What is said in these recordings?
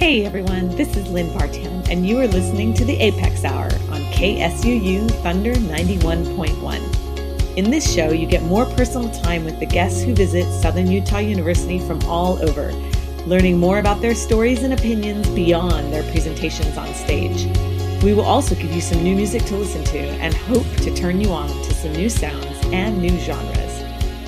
Hey everyone, this is Lynn Vartan, and you are listening to the Apex Hour on KSUU Thunder 91.1. In this show, you get more personal time with the guests who visit Southern Utah University from all over, learning more about their stories and opinions beyond their presentations on stage. We will also give you some new music to listen to and hope to turn you on to some new sounds and new genres.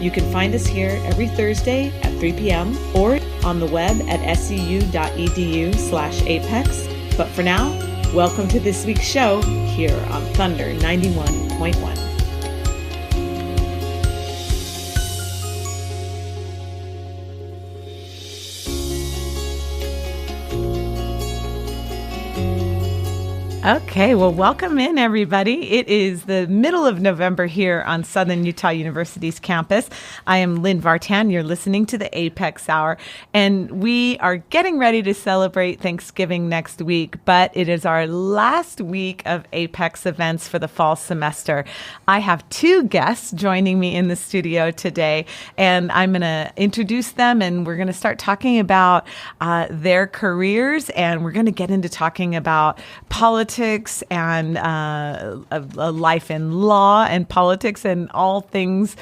You can find us here every Thursday at 3 p.m. or on the web at scu.edu/apex. But for now, welcome to this week's show here on Thunder 91.1. Okay, well, welcome in, everybody. It is the middle of November here on Southern Utah University's campus. I am Lynn Vartan. You're listening to the Apex Hour, and we are getting ready to celebrate Thanksgiving next week, but it is our last week of Apex events for the fall semester. I have two guests joining me in the studio today, and I'm going to introduce them, and we're going to start talking about their careers, and we're going to get into talking about politics and a life in law and politics and all things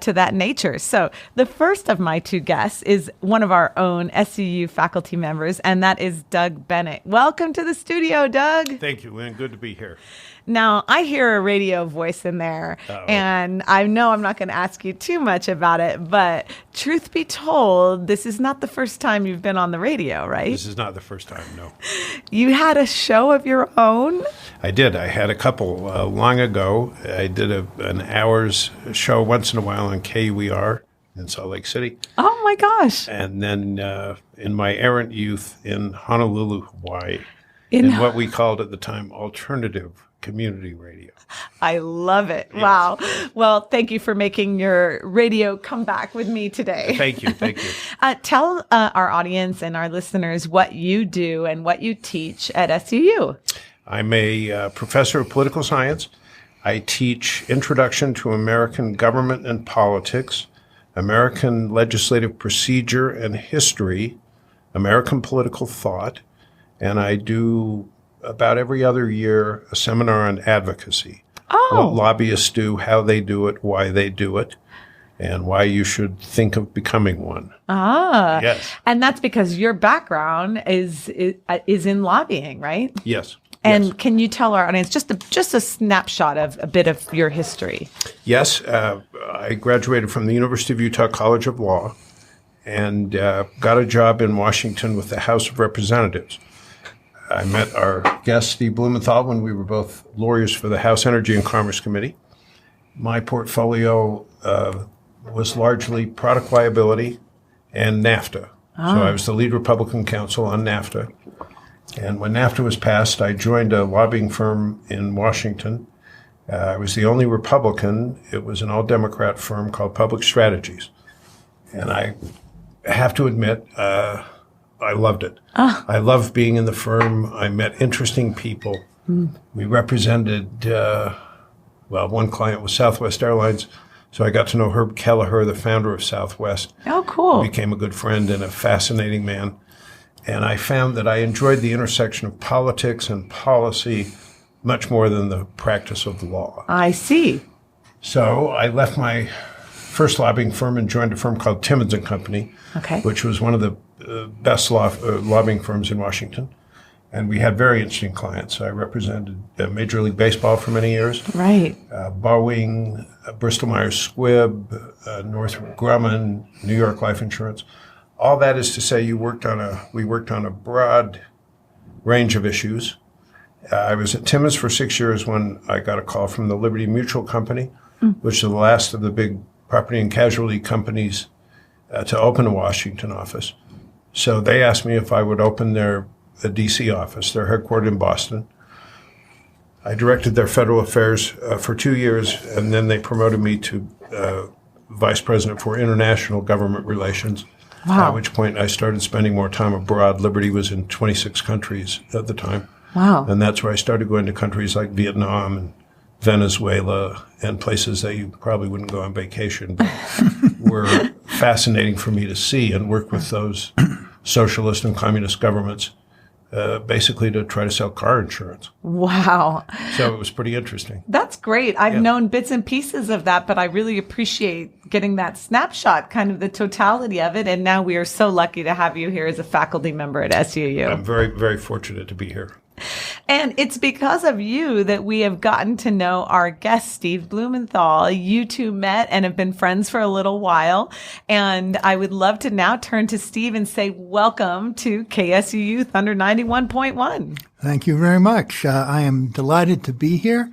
to that nature. So the first of my two guests is one of our own SUU faculty members, and that is Doug Bennett. Welcome to the studio, Doug. Thank you, Lynn. Good to be here. Now, I hear a radio voice in there, and I know I'm not going to ask you too much about it, but truth be told, this is not the first time you've been on the radio, right? This is not the first time, no. You had a show of your own? I did. I had a couple long ago. I did an hour's show once in a while on KUER in Salt Lake City. Oh, my gosh. And then in my errant youth in Honolulu, Hawaii, in what we called at the time alternative community radio. I love it. Yes. Wow. Well, thank you for making your radio comeback with me today. Thank you. Thank you. Tell our audience and our listeners what you do and what you teach at SUU. I'm a professor of political science. I teach Introduction to American Government and Politics, American Legislative Procedure and History, American Political Thought, and I do about every other year a seminar on advocacy. What lobbyists do, how they do it, why they do it, and why you should think of becoming one. Yes. And that's because your background is in lobbying, right? Yes. And yes. Can you tell our audience just a snapshot of a bit of your history? Yes. I graduated from the University of Utah College of Law and got a job in Washington with the House of Representatives. I met our guest, Steve Blumenthal, when we were both lawyers for the House Energy and Commerce Committee. My portfolio was largely product liability and NAFTA. So I was the lead Republican counsel on NAFTA. And when NAFTA was passed, I joined a lobbying firm in Washington. I was the only Republican. It was an all-Democrat firm called Public Strategies. And I have to admit, I loved it. I loved being in the firm. I met interesting people. We represented, one client was Southwest Airlines, so I got to know Herb Kelleher, the founder of Southwest. Oh, cool. He became a good friend and a fascinating man. And I found that I enjoyed the intersection of politics and policy much more than the practice of law. I see. So I left my first lobbying firm and joined a firm called Timmons & Company, which was one of the best lobbying firms in Washington. And we had very interesting clients. I represented Major League Baseball for many years. Right. Boeing, Bristol-Myers Squibb, Northrop Grumman, New York Life Insurance. All that is to say we worked on a broad range of issues. I was at Timmons for 6 years when I got a call from the Liberty Mutual Company, which is the last of the big property and casualty companies to open a Washington office. So they asked me if I would open their D.C. office. They're headquartered in Boston. I directed their federal affairs for 2 years, and then they promoted me to vice president for international government relations. Wow. At which point I started spending more time abroad. Liberty was in 26 countries at the time. Wow. And that's where I started going to countries like Vietnam and Venezuela and places that you probably wouldn't go on vacation, but were fascinating for me to see and work with those socialist and communist governments basically to try to sell car insurance. Wow. So it was pretty interesting. That's great. I've known bits and pieces of that, but I really appreciate getting that snapshot, kind of the totality of it. And now we are so lucky to have you here as a faculty member at SUU. I'm very, very fortunate to be here. And it's because of you that we have gotten to know our guest, Steve Blumenthal. You two met and have been friends for a little while. And I would love to now turn to Steve and say, welcome to KSUU Thunder 91.1. Thank you very much. I am delighted to be here.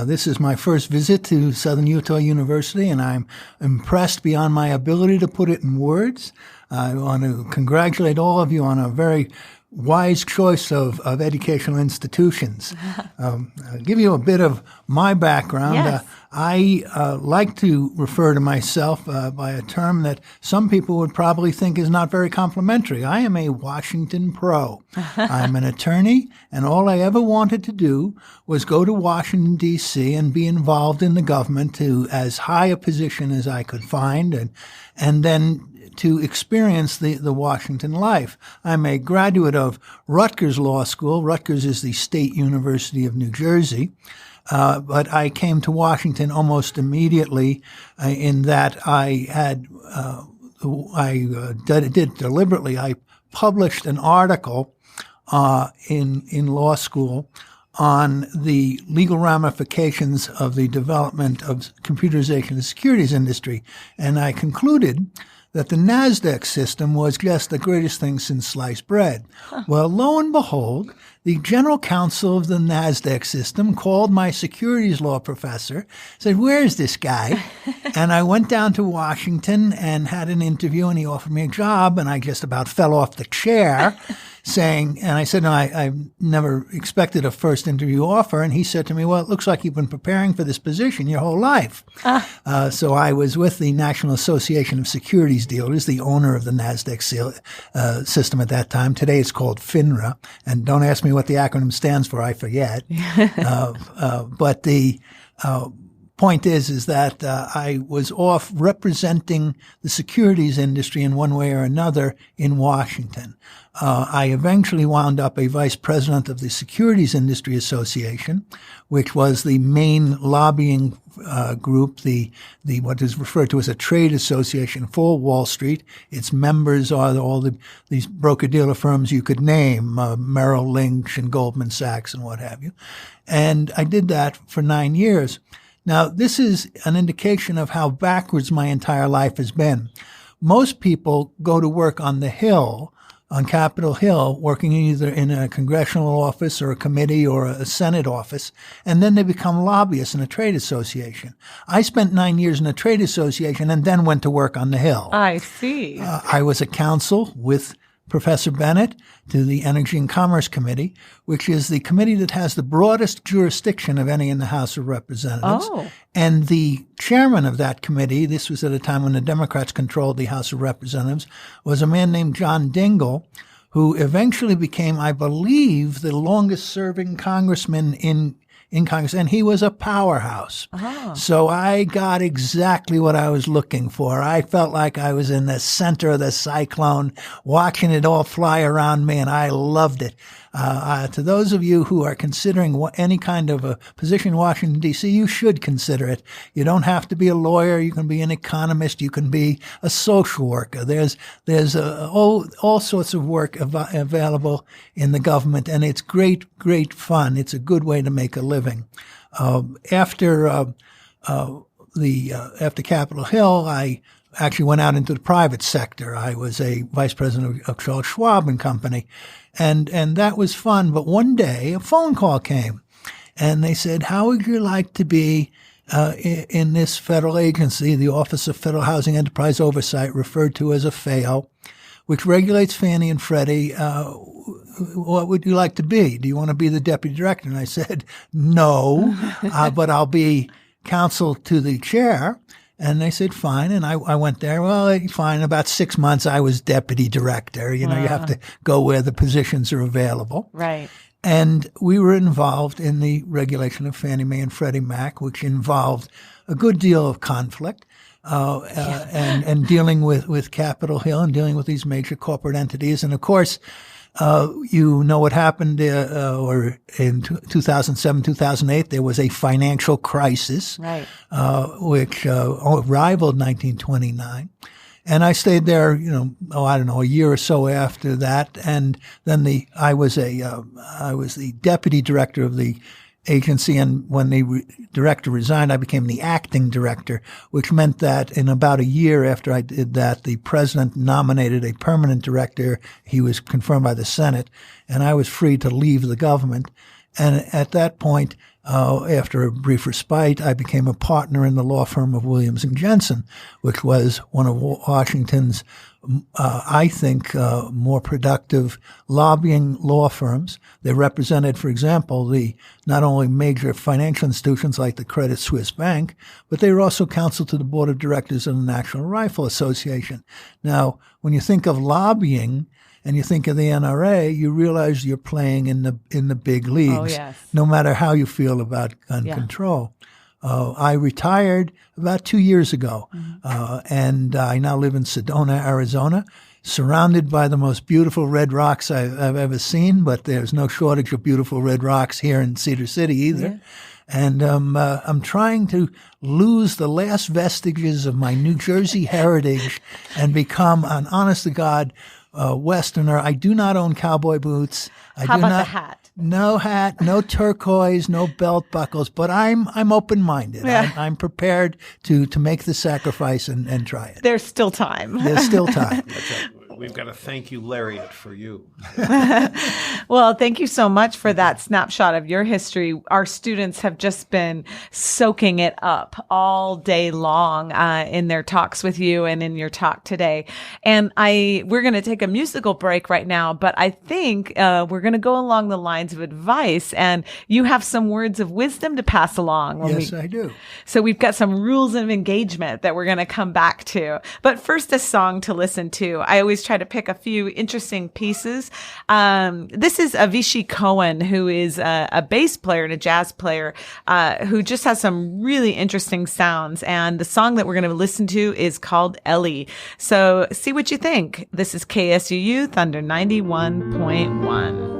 This is my first visit to Southern Utah University, and I'm impressed beyond my ability to put it in words. I want to congratulate all of you on a very wise choice of educational institutions. I'll give you a bit of my background. Yes. I like to refer to myself by a term that some people would probably think is not very complimentary. I am a Washington pro. I'm an attorney, and all I ever wanted to do was go to Washington, D.C. and be involved in the government to as high a position as I could find, and then to experience the Washington life. I'm a graduate of Rutgers Law School. Rutgers is the state university of New Jersey. But I came to Washington almost immediately in that I did deliberately. I published an article in law school on the legal ramifications of the development of computerization in the securities industry. And I concluded that the NASDAQ system was just the greatest thing since sliced bread. Well, lo and behold, the general counsel of the NASDAQ system called my securities law professor, said, "Where is this guy?" And I went down to Washington and had an interview, and he offered me a job, and I just about fell off the chair. And I said, no, I never expected a first interview offer. And he said to me, well, it looks like you've been preparing for this position your whole life. So I was with the National Association of Securities Dealers, the owner of the NASDAQ system at that time. Today it's called FINRA. And don't ask me what the acronym stands for. I forget. But the point is that I was off representing the securities industry in one way or another in Washington. I eventually wound up a vice president of the Securities Industry Association, which was the main lobbying group, the what is referred to as a trade association for Wall Street. Its members are all these broker-dealer firms you could name, Merrill Lynch and Goldman Sachs and what have you. And I did that for 9 years. Now, this is an indication of how backwards my entire life has been. Most people go to work on the Hill, on Capitol Hill, working either in a congressional office or a committee or a Senate office, and then they become lobbyists in a trade association. I spent 9 years in a trade association and then went to work on the Hill. I see. I was a counsel with Professor Bennett to the Energy and Commerce Committee, which is the committee that has the broadest jurisdiction of any in the House of Representatives. Oh. And the chairman of that committee, this was at a time when the Democrats controlled the House of Representatives, was a man named John Dingell, who eventually became, I believe, the longest-serving congressman in Congress, and he was a powerhouse. Oh. So I got exactly what I was looking for. I felt like I was in the center of the cyclone, watching it all fly around me, and I loved it. To those of you who are considering any kind of a position in Washington, D.C., you should consider it. You don't have to be a lawyer. You can be an economist. You can be a social worker. There's all sorts of work available in the government, and it's great fun. It's a good way to make a living. After Capitol Hill, I actually went out into the private sector. I was a vice president of Charles Schwab and Company, and that was fun. But one day a phone call came, and they said, "How would you like to be in this federal agency, the Office of Federal Housing Enterprise Oversight, referred to as a FAO, which regulates Fannie and Freddie? What would you like to be? Do you want to be the deputy director?" And I said, "No, but I'll be counsel to the chair." And they said, fine. And I went there. Well, fine. About 6 months, I was deputy director. You have to go where the positions are available. Right. And we were involved in the regulation of Fannie Mae and Freddie Mac, which involved a good deal of conflict. And dealing with Capitol Hill and dealing with these major corporate entities. And of course, You know what happened, or in 2007, 2008, there was a financial crisis, Right. Which rivaled 1929. And I stayed there, a year or so after that. And then I was the deputy director of the agency. And when the director resigned, I became the acting director, which meant that in about a year after I did that, the president nominated a permanent director. He was confirmed by the Senate, and I was free to leave the government. And at that point, after a brief respite, I became a partner in the law firm of Williams and Jensen, which was one of Washington's, I think, more productive lobbying law firms. They represented, for example, not only major financial institutions like the Credit Suisse Bank, but they were also counsel to the board of directors of the National Rifle Association. Now, when you think of lobbying, and you think of the NRA, you realize you're playing in the big leagues. Oh, yes. No matter how you feel about gun control. I retired about 2 years ago, and I now live in Sedona, Arizona, surrounded by the most beautiful red rocks I've ever seen, but there's no shortage of beautiful red rocks here in Cedar City either. Yeah. And I'm trying to lose the last vestiges of my New Jersey heritage and become an honest-to-God Westerner. I do not own cowboy boots. How about the hat? No hat, no turquoise, no belt buckles. But I'm open-minded. Yeah. I'm prepared to make the sacrifice and try it. There's still time. There's still time. We've got to thank you, Lariat, for you. Well, thank you so much for that snapshot of your history. Our students have just been soaking it up all day long in their talks with you and in your talk today. And we're going to take a musical break right now, but I think we're going to go along the lines of advice, and you have some words of wisdom to pass along. Yes, I do. So we've got some rules of engagement that we're going to come back to. But first, a song to listen to. I always try to pick a few interesting pieces. This is Avishai Cohen, who is a bass player and a jazz player, who just has some really interesting sounds. And the song that we're going to listen to is called Ellie. So see what you think. This is KSUU Thunder 91.1.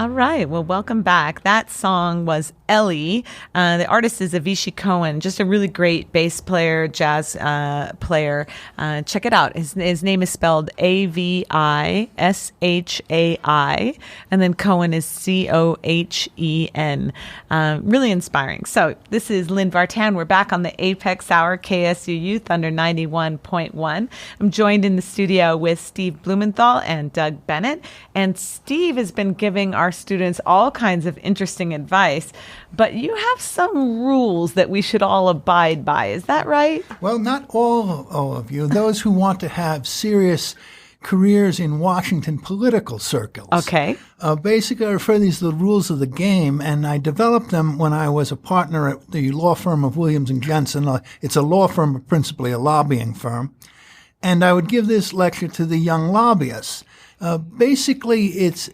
All right. Well, welcome back. That song was Ellie. The artist is Avishai Cohen, just a really great bass player, jazz player. Check it out. His name is spelled Avishai, and then Cohen is Cohen. Really inspiring. So this is Lynn Vartan. We're back on the Apex Hour, KSU Youth under 91.1. I'm joined in the studio with Steve Blumenthal and Doug Bennett. And Steve has been giving our students all kinds of interesting advice, but you have some rules that we should all abide by. Is that right? Well, not all of you. Those who want to have serious careers in Washington political circles. Okay. Basically, I refer to these the rules of the game, and I developed them when I was a partner at the law firm of Williams and Jensen. It's a law firm, but principally a lobbying firm. And I would give this lecture to the young lobbyists. Basically, it's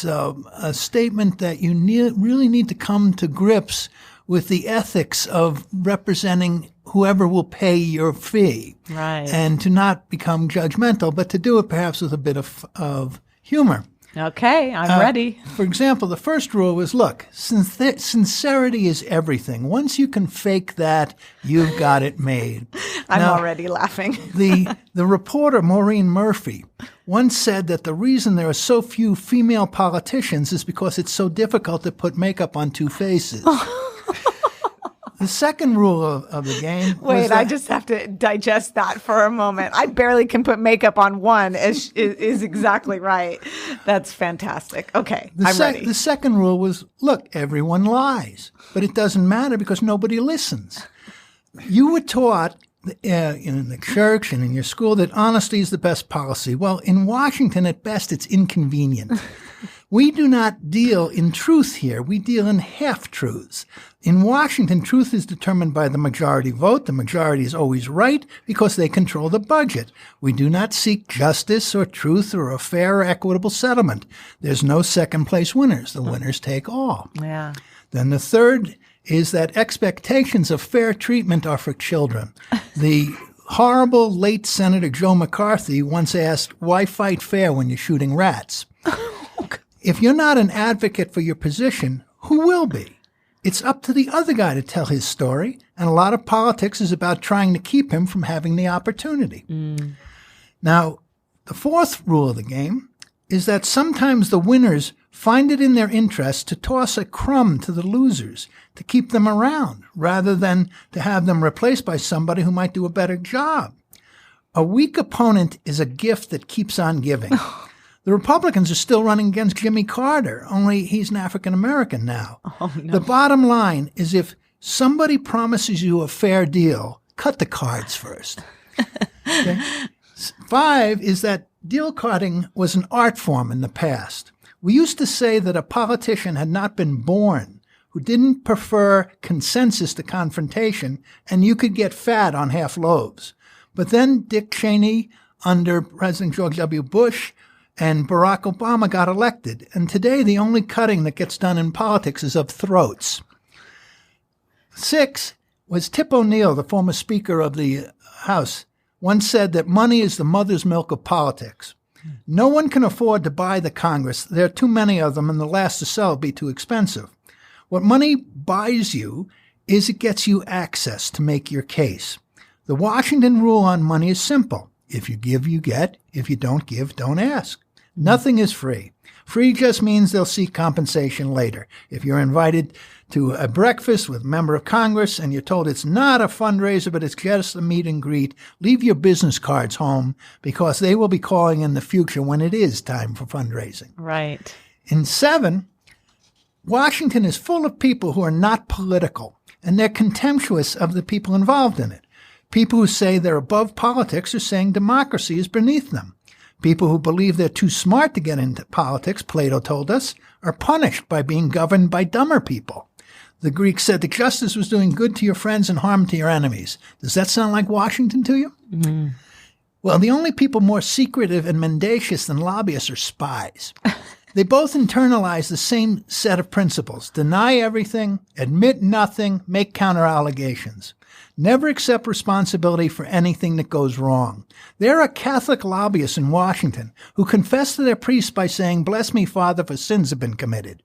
a statement that you really need to come to grips with the ethics of representing whoever will pay your fee. Right. And to not become judgmental, but to do it perhaps with a bit of humor. Okay, I'm ready. For example, the first rule was, look, sincerity is everything. Once you can fake that, you've got it made. I'm already laughing. the reporter, Maureen Murphy, once said that the reason there are so few female politicians is because it's so difficult to put makeup on two faces. The second rule of the game Wait, I just have to digest that for a moment. I barely can put makeup on one, is exactly right. That's fantastic. Okay, I'm ready. The second rule was, look, everyone lies, but it doesn't matter because nobody listens. You were taught in the church and in your school that honesty is the best policy. Well, in Washington, at best, it's inconvenient. We do not deal in truth here. We deal in half-truths. In Washington, truth is determined by the majority vote. The majority is always right because they control the budget. We do not seek justice or truth or a fair or equitable settlement. There's no second-place winners. The winners take all. Yeah. Then the third is that expectations of fair treatment are for children. The horrible late Senator Joe McCarthy once asked, why fight fair when you're shooting rats? If you're not an advocate for your position, who will be? It's up to the other guy to tell his story, and a lot of politics is about trying to keep him from having the opportunity. Now, the fourth rule of the game is that sometimes the winners find it in their interest to toss a crumb to the losers to keep them around, rather than to have them replaced by somebody who might do a better job. A weak opponent is a gift that keeps on giving. The Republicans are still running against Jimmy Carter, only he's an African-American now. Oh, no. The bottom line is if somebody promises you a fair deal, cut the cards first. Okay? 5 is that deal cutting was an art form in the past. We used to say that a politician had not been born who didn't prefer consensus to confrontation, and you could get fat on half loaves. But then Dick Cheney, under President George W. Bush, and Barack Obama got elected. And today, the only cutting that gets done in politics is of throats. 6 was Tip O'Neill, the former Speaker of the House, once said that money is the mother's milk of politics. No one can afford to buy the Congress. There are too many of them, and the last to sell would be too expensive. What money buys you is it gets you access to make your case. The Washington rule on money is simple. If you give, you get. If you don't give, don't ask. Nothing is free. Free just means they'll seek compensation later. If you're invited to a breakfast with a member of Congress and you're told it's not a fundraiser, but it's just a meet and greet, leave your business cards home because they will be calling in the future when it is time for fundraising. Right. In 7, Washington is full of people who are not political, and they're contemptuous of the people involved in it. People who say they're above politics are saying democracy is beneath them. People who believe they're too smart to get into politics, Plato told us, are punished by being governed by dumber people. The Greeks said that justice was doing good to your friends and harm to your enemies. Does that sound like Washington to you? Well, the only people more secretive and mendacious than lobbyists are spies. They both internalize the same set of principles. Deny everything, admit nothing, make counter allegations. Never accept responsibility for anything that goes wrong. There are Catholic lobbyists in Washington who confess to their priests by saying, "Bless me, Father, for sins have been committed."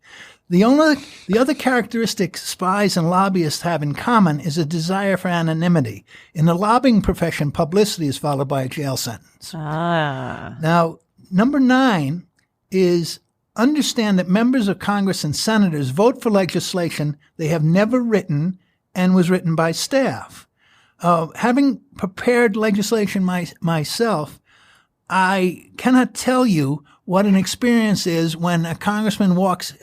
The other characteristic spies and lobbyists have in common is a desire for anonymity. In the lobbying profession, publicity is followed by a jail sentence. Now, number 9 is understand that members of Congress and senators vote for legislation they have never written and was written by staff. Having prepared legislation myself, I cannot tell you what an experience is when a congressman walks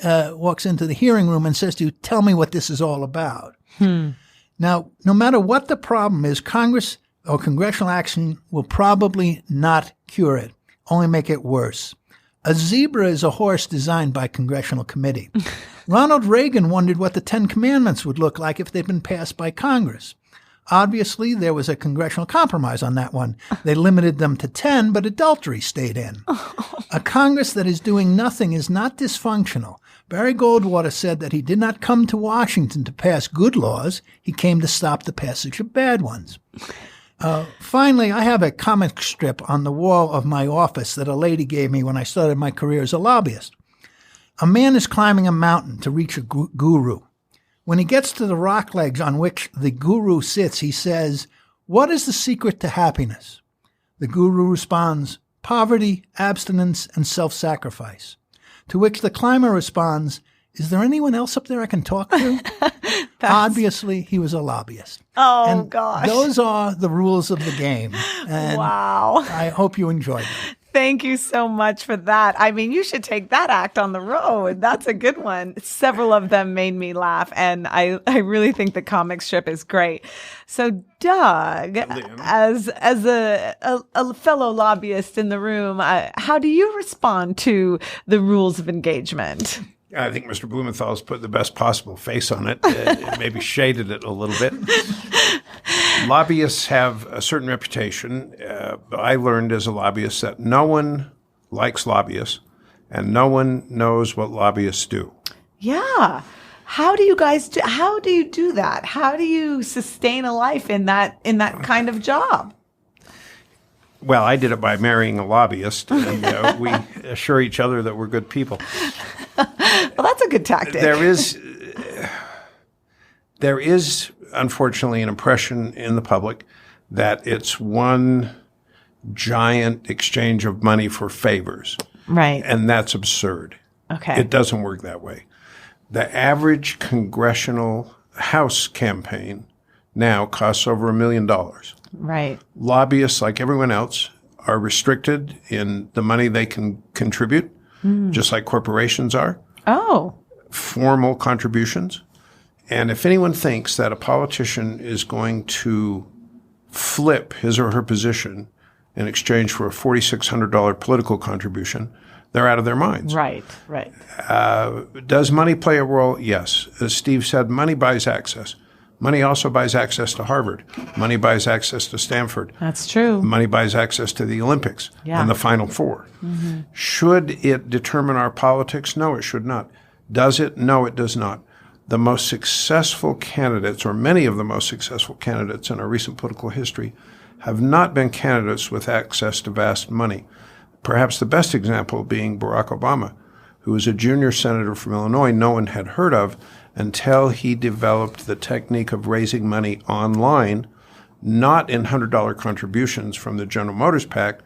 into the hearing room and says to you, "Tell me what this is all about." Now, no matter what the problem is, Congress or congressional action will probably not cure it, only make it worse. A zebra is a horse designed by a congressional committee. Ronald Reagan wondered what the 10 Commandments would look like if they'd been passed by Congress. Obviously, there was a congressional compromise on that one. They limited them to 10, but adultery stayed in. A Congress that is doing nothing is not dysfunctional. Barry Goldwater said that he did not come to Washington to pass good laws. He came to stop the passage of bad ones. Finally, I have a comic strip on the wall of my office that a lady gave me when I started my career as a lobbyist. A man is climbing a mountain to reach a guru. When he gets to the rock ledge on which the guru sits, he says, "What is the secret to happiness?" The guru responds, "Poverty, abstinence, and self-sacrifice." To which the climber responds, "Is there anyone else up there I can talk to?" Obviously, he was a lobbyist. Oh, gosh. Those are the rules of the game. And wow. I hope you enjoyed them. Thank you so much for that. I mean, you should take that act on the road. That's a good one. Several of them made me laugh, and I really think the comic strip is great. So, Doug, as a fellow lobbyist in the room, how do you respond to the rules of engagement? I think Mr. Blumenthal has put the best possible face on it. Maybe shaded it a little bit. Lobbyists have a certain reputation. I learned as a lobbyist that no one likes lobbyists and no one knows what lobbyists do. Yeah. How do you do that? How do you sustain a life in that kind of job? Well, I did it by marrying a lobbyist, and we assure each other that we're good people. Well, that's a good tactic. There is, unfortunately, an impression in the public that it's one giant exchange of money for favors. Right. And that's absurd. Okay. It doesn't work that way. The average congressional House campaign now costs over $1 million. Right. Lobbyists, like everyone else, are restricted in the money they can contribute, just like corporations are. Oh. Formal contributions. And if anyone thinks that a politician is going to flip his or her position in exchange for a $4,600 political contribution, they're out of their minds. Right, right. Does money play a role? Yes. As Steve said, money buys access. Money also buys access to Harvard. Money buys access to Stanford. That's true. Money buys access to the Olympics and the Final Four. Mm-hmm. Should it determine our politics? No, it should not. Does it? No, it does not. The most successful candidates, or many of the most successful candidates in our recent political history, have not been candidates with access to vast money. Perhaps the best example being Barack Obama, who was a junior senator from Illinois no one had heard of until he developed the technique of raising money online, not in $100 contributions from the General Motors PAC,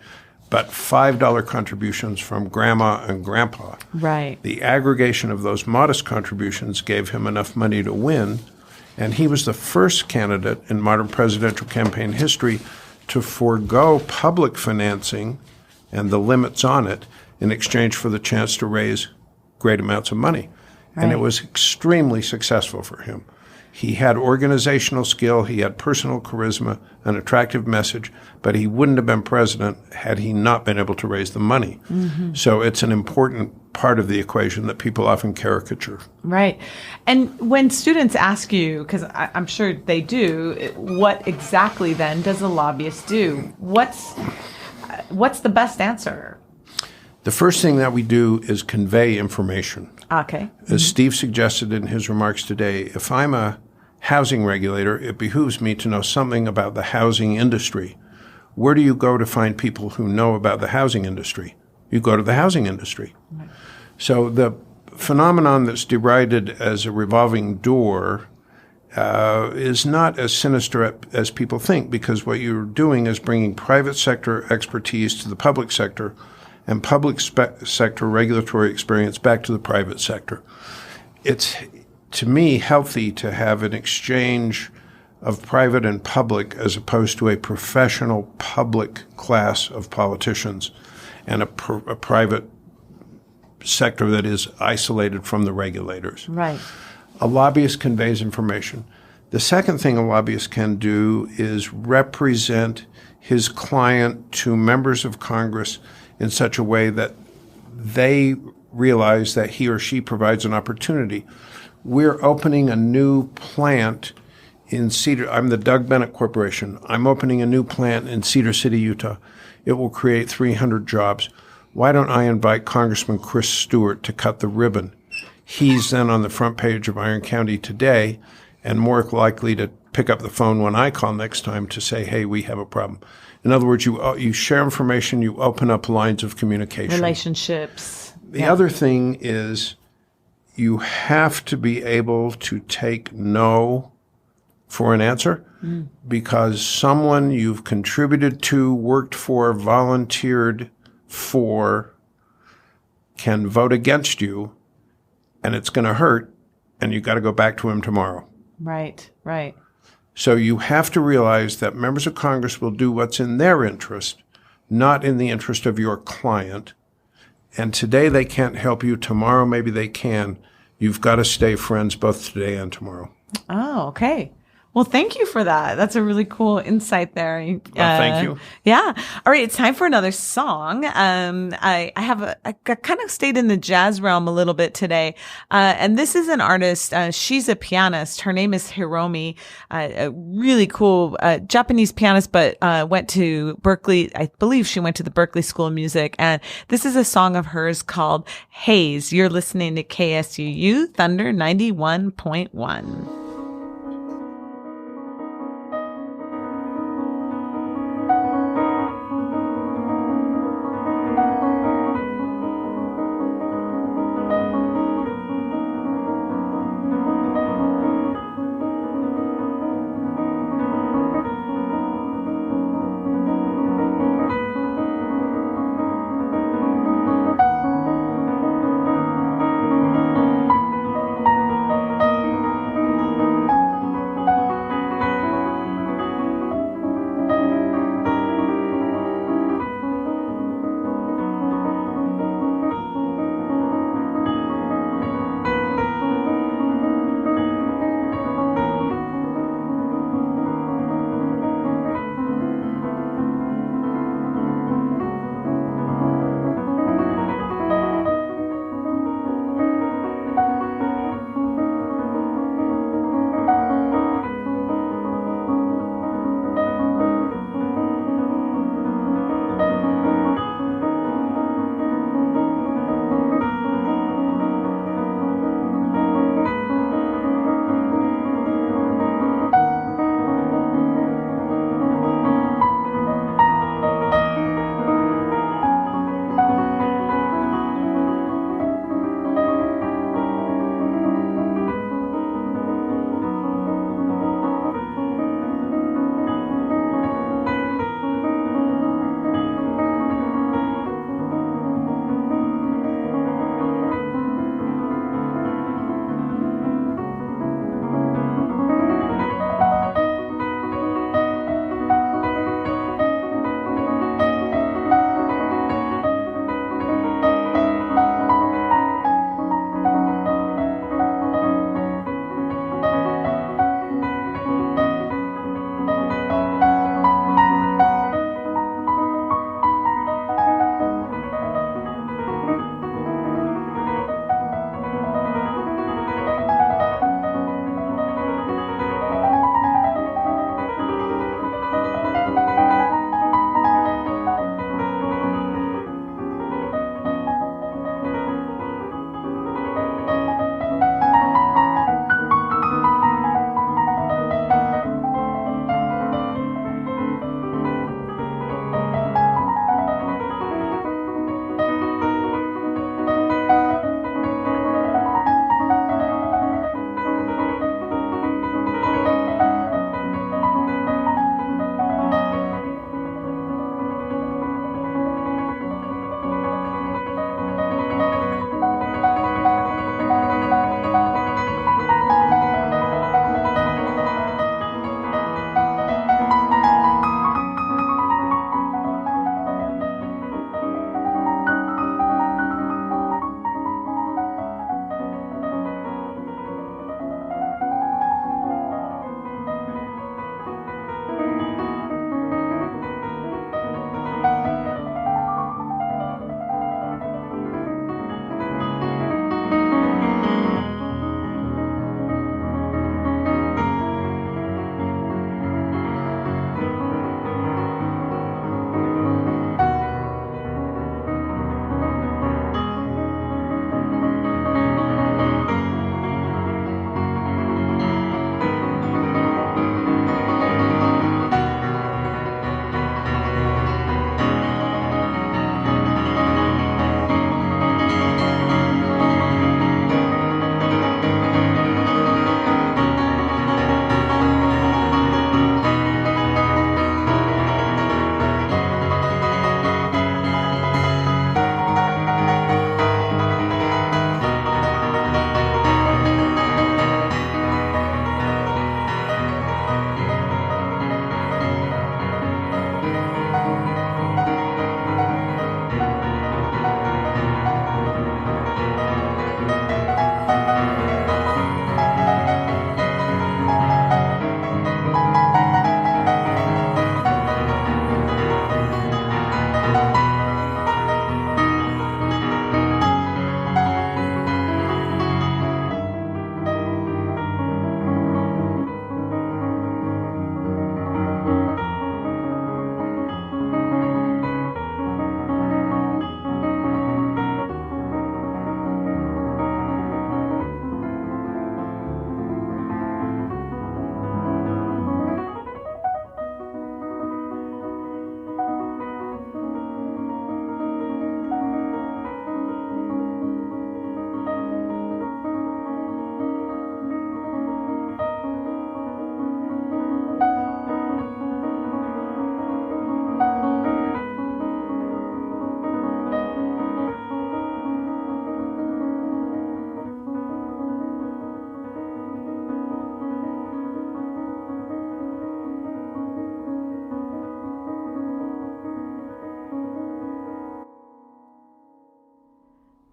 but $5 contributions from grandma and grandpa. Right. The aggregation of those modest contributions gave him enough money to win, and he was the first candidate in modern presidential campaign history to forego public financing and the limits on it in exchange for the chance to raise great amounts of money. Right. And it was extremely successful for him. He had organizational skill, he had personal charisma, an attractive message, but he wouldn't have been president had he not been able to raise the money. Mm-hmm. So it's an important part of the equation that people often caricature. Right. And when students ask you, because I'm sure they do, what exactly then does a lobbyist do? What's the best answer? The first thing that we do is convey information. Okay. As Steve suggested in his remarks today, if I'm a housing regulator, it behooves me to know something about the housing industry. Where do you go to find people who know about the housing industry? You go to the housing industry. Right. So the phenomenon that's derided as a revolving door is not as sinister as people think, because what you're doing is bringing private sector expertise to the public sector and public sector regulatory experience back to the private sector. It's, to me, healthy to have an exchange of private and public as opposed to a professional public class of politicians and a private sector that is isolated from the regulators. Right. A lobbyist conveys information. The second thing a lobbyist can do is represent his client to members of Congress in such a way that they realize that he or she provides an opportunity. We're opening a new plant in Cedar. I'm the Doug Bennett Corporation. I'm opening a new plant in Cedar City, Utah. It will create 300 jobs. Why don't I invite Congressman Chris Stewart to cut the ribbon? He's then on the front page of Iron County Today and more likely to pick up the phone when I call next time to say, hey, we have a problem. In other words, you share information, you open up lines of communication. Relationships. The other thing is you have to be able to take no for an answer because someone you've contributed to, worked for, volunteered for can vote against you, and it's going to hurt, and you got to go back to him tomorrow. Right, right. So you have to realize that members of Congress will do what's in their interest, not in the interest of your client. And today they can't help you. Tomorrow maybe they can. You've got to stay friends both today and tomorrow. Oh, okay. Well, thank you for that. That's a really cool insight there. Thank you. Yeah. All right. It's time for another song. I kind of stayed in the jazz realm a little bit today. And this is an artist. She's a pianist. Her name is Hiromi, a really cool, Japanese pianist, but, went to Berkeley. I believe she went to the Berkeley School of Music. And this is a song of hers called Haze. You're listening to KSUU Thunder 91.1.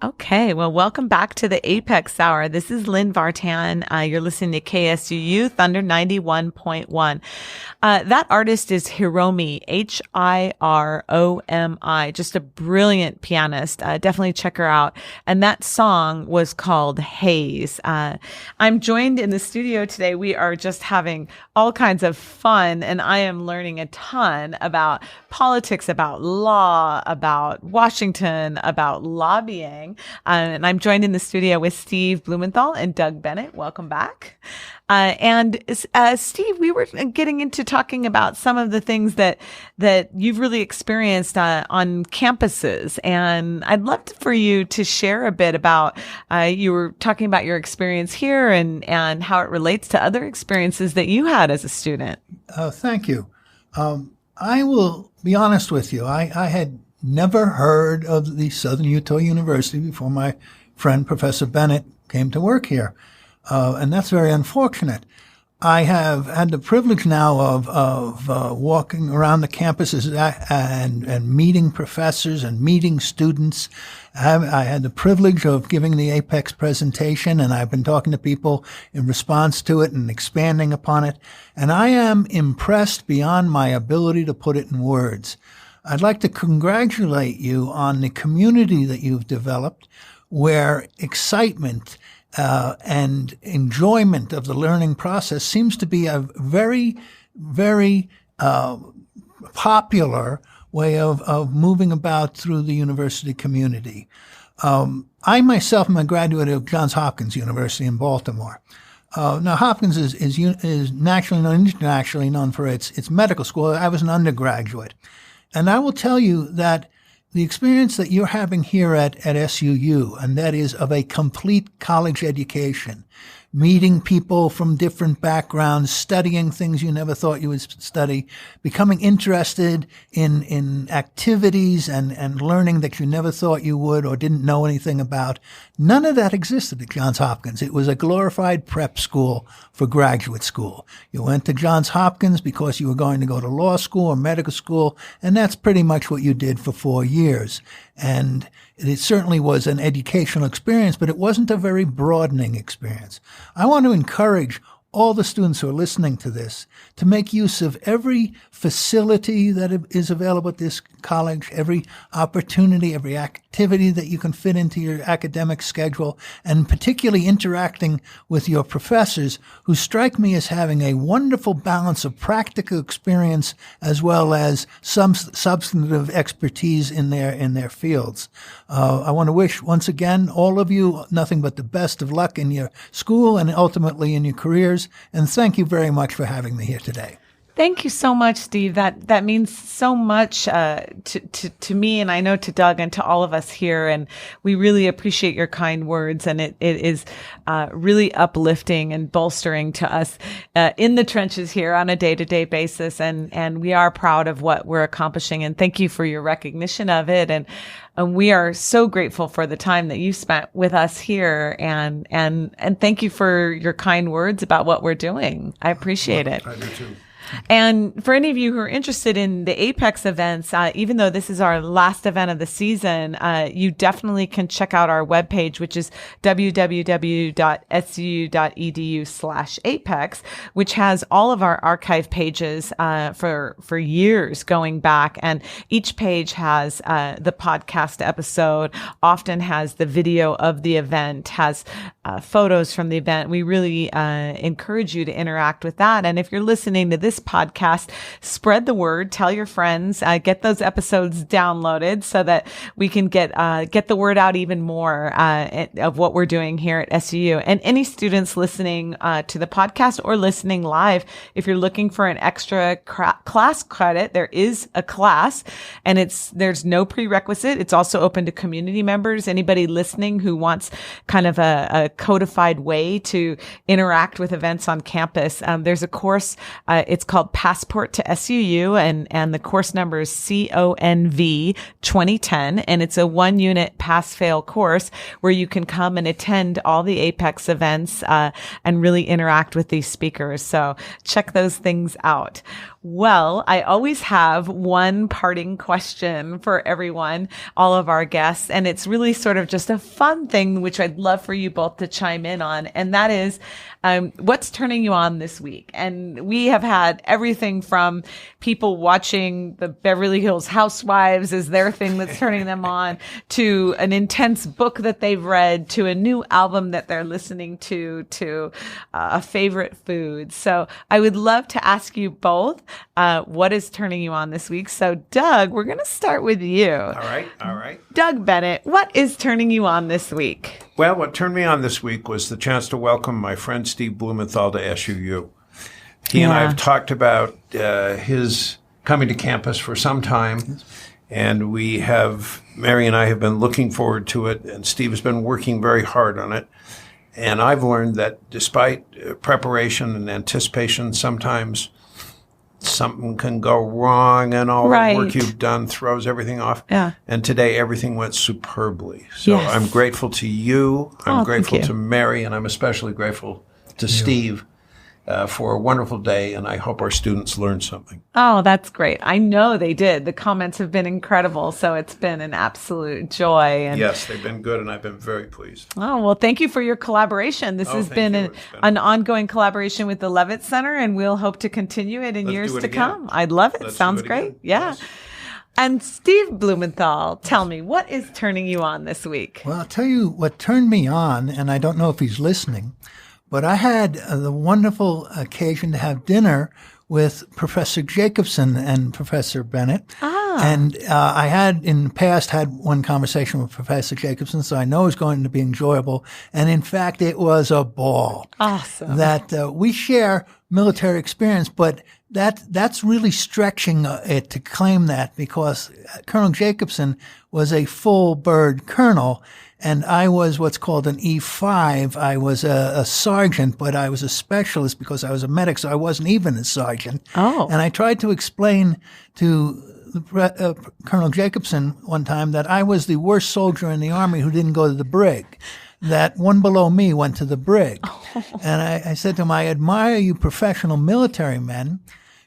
Okay, well, welcome back to the Apex Hour. This is Lynn Vartan. You're listening to KSUU Thunder 91.1. That artist is Hiromi, Hiromi, just a brilliant pianist. Definitely check her out. And that song was called Haze. I'm joined in the studio today. We are just having all kinds of fun, and I am learning a ton about politics, about law, about Washington, about lobbying. And I'm joined in the studio with Steve Blumenthal and Doug Bennett. Welcome back. Steve, we were getting into talking about some of the things that you've really experienced on campuses, and I'd love for you to share a bit about. You were talking about your experience here and how it relates to other experiences that you had as a student. Thank you. I will be honest with you. I had never heard of the Southern Utah University before my friend Professor Bennett came to work here. And that's very unfortunate. I have had the privilege now of walking around the campuses and meeting professors and meeting students. I had the privilege of giving the Apex presentation, and I've been talking to people in response to it and expanding upon it. And I am impressed beyond my ability to put it in words. I'd like to congratulate you on the community that you've developed, where excitement and enjoyment of the learning process seems to be a very, very popular way of moving about through the university community. I myself am a graduate of Johns Hopkins University in Baltimore. Now, Hopkins is nationally known, internationally known for its medical school. I was an undergraduate. And I will tell you that the experience that you're having here at SUU, and that is of a complete college education, meeting people from different backgrounds, studying things you never thought you would study, becoming interested in activities and learning that you never thought you would or didn't know anything about. None of that existed at Johns Hopkins. It was a glorified prep school for graduate school. You went to Johns Hopkins because you were going to go to law school or medical school, and that's pretty much what you did for 4 years. And it certainly was an educational experience, but it wasn't a very broadening experience. I want to encourage all the students who are listening to this to make use of every facility that is available at this college, every opportunity, every activity that you can fit into your academic schedule, and particularly interacting with your professors, who strike me as having a wonderful balance of practical experience as well as some substantive expertise in their fields. I want to wish once again all of you nothing but the best of luck in your school and ultimately in your careers. And thank you very much for having me here today. Thank you so much, Steve. That means so much to me, and I know to Doug and to all of us here. And we really appreciate your kind words. And it is really uplifting and bolstering to us in the trenches here on a day-to-day basis. And we are proud of what we're accomplishing. And thank you for your recognition of it. And we are so grateful for the time that you spent with us here. And thank you for your kind words about what we're doing. I appreciate it. I do too. And for any of you who are interested in the Apex events, even though this is our last event of the season, you definitely can check out our webpage, which is www.su.edu/Apex, which has all of our archive pages for years going back. And each page has the podcast episode, often has the video of the event, has photos from the event. We really encourage you to interact with that. And if you're listening to this podcast, spread the word, tell your friends, get those episodes downloaded so that we can get the word out even more of what we're doing here at SUU. And any students listening to the podcast or listening live, if you're looking for an extra class credit, there is a class, and there's no prerequisite. It's also open to community members. Anybody listening who wants kind of a codified way to interact with events on campus, there's a course. It's It's called Passport to SUU, and the course number is CONV 2010. And it's a 1-unit pass-fail course where you can come and attend all the Apex events and really interact with these speakers. So check those things out. Well, I always have one parting question for everyone, all of our guests, and it's really sort of just a fun thing, which I'd love for you both to chime in on, and that is, what's turning you on this week? And we have had everything from people watching the Beverly Hills Housewives as their thing that's turning them on, to an intense book that they've read, to a new album that they're listening to a favorite food. So I would love to ask you both, what is turning you on this week? So Doug, we're going to start with you. All right. Doug Bennett, what is turning you on this week? Well, what turned me on this week was the chance to welcome my friend Steve Blumenthal to SUU. He and I have talked about his coming to campus for some time, and Mary and I have been looking forward to it, and Steve has been working very hard on it. And I've learned that despite preparation and anticipation, sometimes something can go wrong and all the work you've done throws everything off. Yeah. And today everything went superbly. So Yes. I'm grateful to you. I'm grateful thank you. to Mary, and I'm especially grateful to Steve for a wonderful day, and I hope our students learned something. Oh, that's great. I know they did. The comments have been incredible, so it's been an absolute joy. And Yes, they've been good, and I've been very pleased. oh, well, thank you for your collaboration. This has thank been you. an ongoing collaboration with the Levitt Center, and we'll hope to continue it in Let's years do it to again. come. I'd love it. Let's do Sounds it great. again. Yeah. Yes. And Steve Blumenthal, tell me, what is turning you on this week? Well, I'll tell you what turned me on, and I don't know if he's listening, but I had the wonderful occasion to have dinner with Professor Jacobson and Professor Bennett. And I had in the past had one conversation with Professor Jacobson, so I know it's going to be enjoyable. And in fact, it was a ball. Awesome. That we share military experience, but that's really stretching it to claim that, because Colonel Jacobson was a full bird colonel, and I was what's called an E5. I was a sergeant, but I was a specialist because I was a medic, so I wasn't even a sergeant. Oh. And I tried to explain to Colonel Jacobson one time that I was the worst soldier in the Army who didn't go to the brig, that one below me went to the brig. Oh. And I said to him, I admire you professional military men,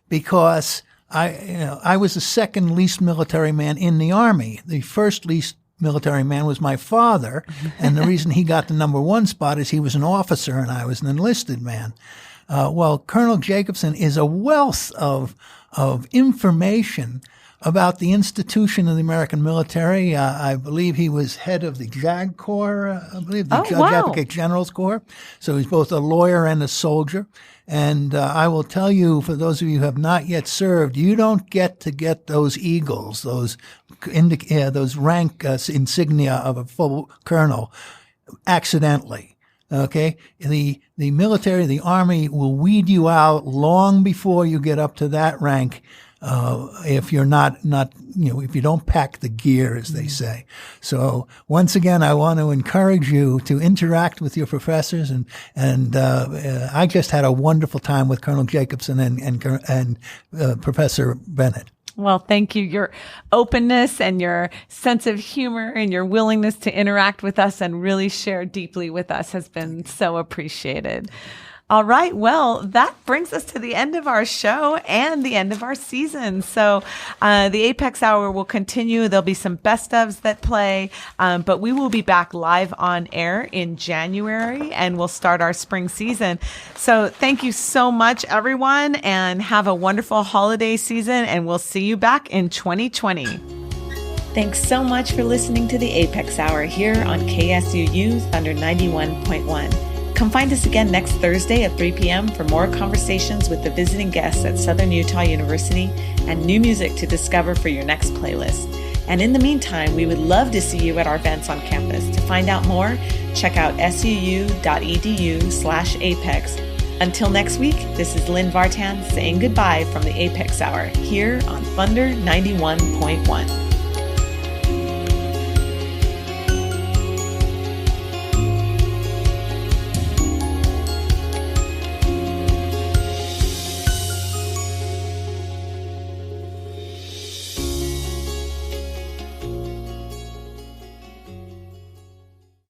because I was the second least military man in the Army. The first least military man was my father, and the reason he got the number one spot is he was an officer and I was an enlisted man. Well, Colonel Jacobson is a wealth of information about the institution of the American military. I believe he was head of the JAG Corps, Judge Advocate General's Corps. So he's both a lawyer and a soldier. And I will tell you, for those of you who have not yet served, you don't get to get those eagles, those rank insignia of a full colonel accidentally. Okay, the military, the Army will weed you out long before you get up to that rank. If you're not, if you don't pack the gear, as they say. So once again, I want to encourage you to interact with your professors, and I just had a wonderful time with Colonel Jacobson and Professor Bennett. Well, thank you. Your openness and your sense of humor and your willingness to interact with us and really share deeply with us has been so appreciated. All right. Well, that brings us to the end of our show and the end of our season. So the Apex Hour will continue. There'll be some best ofs that play, but we will be back live on air in January, and we'll start our spring season. So thank you so much, everyone, and have a wonderful holiday season, and we'll see you back in 2020. Thanks so much for listening to the Apex Hour here on KSUU Thunder 91.1. Come find us again next Thursday at 3 p.m. for more conversations with the visiting guests at Southern Utah University and new music to discover for your next playlist. And in the meantime, we would love to see you at our events on campus. To find out more, check out suu.edu/apex. Until next week, this is Lynn Vartan saying goodbye from the Apex Hour here on Thunder 91.1.